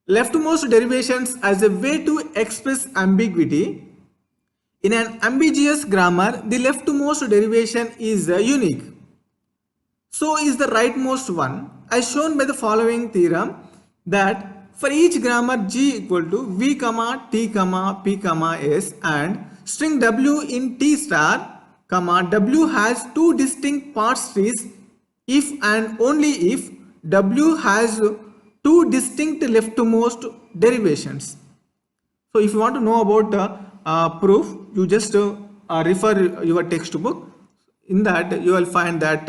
Leftmost derivations as a way to express ambiguity. In an ambiguous grammar, the leftmost derivation is unique. So is the rightmost one, as shown by the following theorem, that for each grammar G equal to V, T, P, S and string W in T star, W has two distinct parse trees if and only if W has two distinct leftmost derivations. So if you want to know about proof, you just refer your textbook. In that you will find that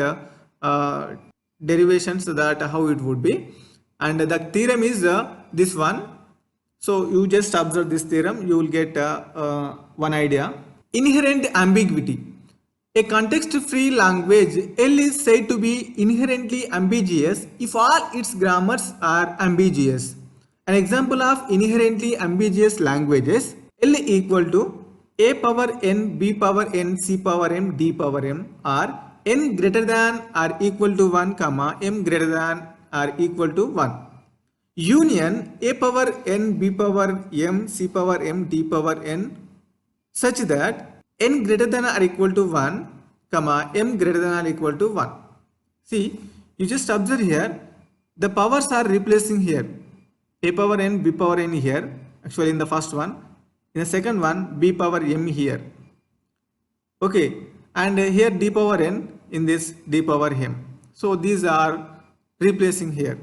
derivations, that how it would be, and the theorem is this one. So you just observe this theorem, you will get one idea. Inherent ambiguity. A context-free language L is said to be inherently ambiguous if all its grammars are ambiguous. An example of inherently ambiguous languages: L equal to A power n, B power n, C power m, D power m, or n greater than or equal to 1, m greater than or equal to 1. Union A power n, B power m, C power m, D power n such that n greater than or equal to 1, m greater than or equal to 1. See, you just observe here, the powers are replacing here. A power n, B power n here, actually in the first one. In the second one, B power m here. Okay, and here D power n, in this D power m. So these are replacing here.